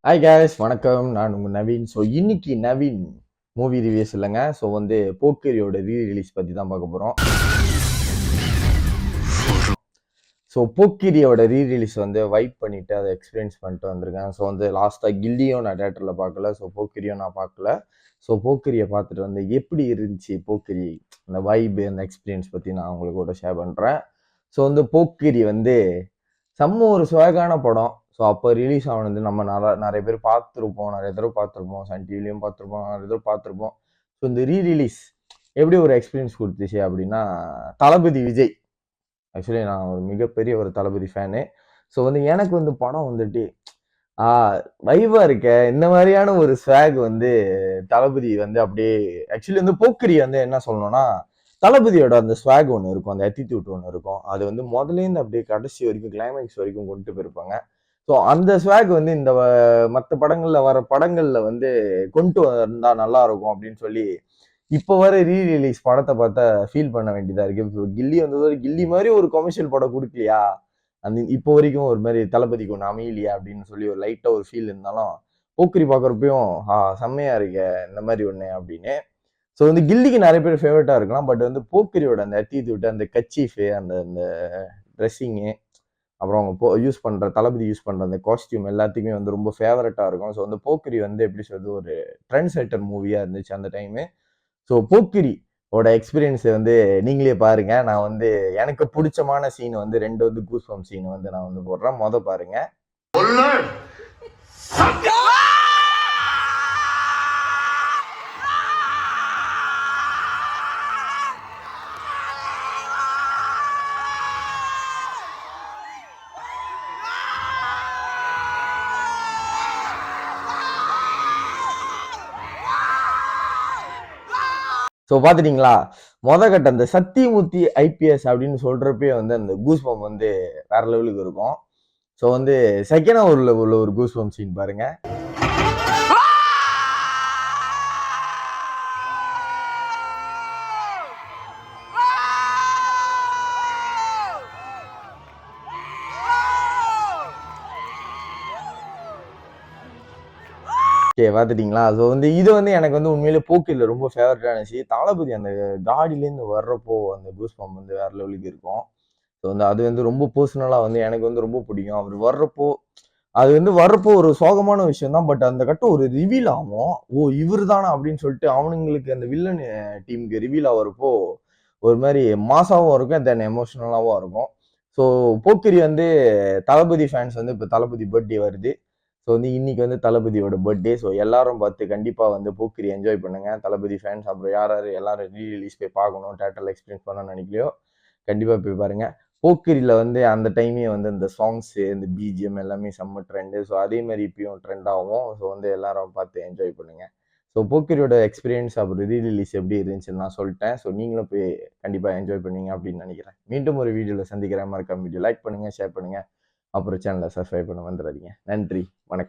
Hi guys, வணக்கம். நான் உங்கள் நவீன். ஸோ இன்னைக்கு நவீன் மூவி ரிவ்யூஸ் இல்லைங்க. ஸோ போக்கிரியோட ரிலீஸ் பற்றி தான் பார்க்க போகிறோம். ஸோ போக்கிரியோட ரிலீஸ் வைப் பண்ணிவிட்டு அதை எக்ஸ்பீரியன்ஸ் பண்ணிட்டு வந்திருக்கேன். ஸோ லாஸ்ட்டாக கில்லியும் நான் தேட்டரில் பார்க்கல. ஸோ போக்கிரியும் நான் பார்க்கல. ஸோ போக்கிரியை பார்த்துட்டு எப்படி இருந்துச்சு போக்கிரி, அந்த வைப்பு, அந்த எக்ஸ்பீரியன்ஸ் பற்றி நான் உங்களுக்கு கூட ஷேர் பண்ணுறேன். ஸோ போக்கிரி செம்ம ஒரு சுவாகான படம். ஸோ அப்போ ரிலீஸ் ஆனது நம்ம நிறைய பேர் பார்த்துருப்போம், நிறைய தடவை பார்த்துருப்போம், சன் டிவிலையும் பார்த்துருப்போம், நிறைய தடவை பார்த்துருப்போம். ஸோ இந்த ரீரிலீஸ் எப்படி ஒரு எக்ஸ்பீரியன்ஸ் கொடுத்துச்சு அப்படின்னா, தளபதி விஜய். ஆக்சுவலி நான் ஒரு மிகப்பெரிய ஒரு தளபதி ஃபேனு. ஸோ எனக்கு படம் வைவா இருக்க இந்த மாதிரியான ஒரு ஸ்வாக் தளபதி அப்படியே ஆக்சுவலி போக்கிரி என்ன சொல்லணும்னா, தளபதியோட அந்த ஸ்வாக் ஒன்று இருக்கும், அந்த ஆட்டிடியூட் ஒன்று இருக்கும். அது முதலேருந்து அப்படியே கடைசி வரைக்கும் கிளைமேக்ஸ் வரைக்கும் கொண்டு போயிருப்பாங்க. ஸோ அந்த ஸ்வாக் இந்த மற்ற படங்களில் வர படங்களில் கொண்டு வந்தா நல்லா இருக்கும் அப்படின்னு சொல்லி இப்போ வர ரீரிலீஸ் படத்தை பார்த்தா ஃபீல் பண்ண வேண்டியதா இருக்கு. இப்போ கில்லி ஒரு கில்லி மாதிரி ஒரு கமர்ஷியல் படம் கொடுக்கலையா, இப்போ வரைக்கும் ஒரு மாதிரி தளபதிக்கு ஒன்று அமையலையா அப்படின்னு சொல்லி ஒரு லைட்டாக ஒரு ஃபீல் இருந்தாலும், போக்கிரி பார்க்குறப்பையும் செம்மையா இருக்க இந்த மாதிரி ஒன்று அப்படின்னு. ஸோ கில்லிக்கு நிறைய பேர் ஃபேவரட்டாக இருக்கலாம். பட் போக்கிரியோட அந்த அட்டிடியூட், அந்த கச்சீஃபு, அந்த அந்த ட்ரெஸ்ஸிங்கு, அப்புறம் அவங்க யூஸ் பண்ணுற தளபதி யூஸ் பண்ணுற அந்த காஸ்டியூம் எல்லாத்துக்குமே ரொம்ப ஃபேவரட்டாக இருக்கும். ஸோ போக்கிரி எப்படி சொல்றது, ஒரு ட்ரெண்ட் செட்டர் மூவியாக இருந்துச்சு அந்த டைமு. ஸோ போக்கிரி ஓட எக்ஸ்பீரியன்ஸ் நீங்களே பாருங்க. நான் எனக்கு பிடிச்சமான சீன் ரெண்டு கூஸ்பம் சீன் நான் போடுறேன். பாருங்க. ஸோ பார்த்துட்டீங்களா, கட்ட அந்த சத்தியமூர்த்தி ஐபிஎஸ் அப்படின்னு சொல்றப்பே அந்த கூஸ்பம் வேற லெவலுக்கு இருக்கும். ஸோ செகண்ட் ஊர்ல உள்ள ஒரு கூஸ்பம் சீன் பாருங்க. பார்த்துட்டீங்களா. ஸோ இது எனக்கு உண்மையிலே போக்கிரில ரொம்ப ஃபேவரட்டான சீன். தளபதி அந்த காடியிலேருந்து வர்றப்போ அந்த கூஸ்பம் வேற லெவலுக்கு இருக்கும். ஸோ அது ரொம்ப பர்சனலாக எனக்கு ரொம்ப பிடிக்கும். அவர் வர்றப்போ அது வர்றப்போ ஒரு சோகமான விஷயம் தான். பட் அந்த கட்டம் ஒரு ரிவீல் ஆகும். ஓ இவர் தானா அப்படின்னு சொல்லிட்டு அவனுங்களுக்கு அந்த வில்லன் டீமுக்கு ரிவீல் ஆகிறப்போ ஒரு மாதிரி மாசாவும் இருக்கும், தென் எமோஷனலாகவும் இருக்கும். ஸோ போக்கிரி தளபதி ஃபேன்ஸ் இப்போ தளபதி பர்த்டே வருது. ஸோ இன்னைக்கு தளபதியோட பர்த்டே. ஸோ எல்லாரும் பார்த்து கண்டிப்பாக போக்கிரி என்ஜாய் பண்ணுங்க. தளபதி ஃபேன்ஸ் அப்புறம் யார் எல்லாரும் ரீரிலீஸ் போய் பார்க்கணும், தேட்டரில் எக்ஸ்பீரியன்ஸ் பண்ணணும்னு நினைக்கலையோ கண்டிப்பாக போய் பாருங்க. போக்கிரியில் அந்த டைமே இந்த சாங்ஸு, இந்த பிஜிஎம் எல்லாமே செம்ம ட்ரெண்டு. ஸோ அதே மாதிரி இப்பயும் ட்ரெண்ட் ஆகும். ஸோ எல்லாரும் பார்த்து என்ஜாய் பண்ணுங்க. ஸோ போக்கிரியோட எக்ஸ்பீரியன்ஸ் அப்புறம் ரீரிலீஸ் எப்படி இருந்துச்சுன்னு நான் சொல்லிட்டேன். ஸோ நீங்களும் போய் கண்டிப்பாக என்ஜாய் பண்ணுவீங்க அப்படின்னு நினைக்கிறேன். மீண்டும் ஒரு வீடியோவில் சந்திக்கிறேன். மறக்காம வீடியோ லைக் பண்ணுங்கள், ஷேர் பண்ணுங்கள், அப்புறம் சேனலை சப்ஸ்கிரைப் பண்ண வந்துடாதீங்க. நன்றி, வணக்கம்.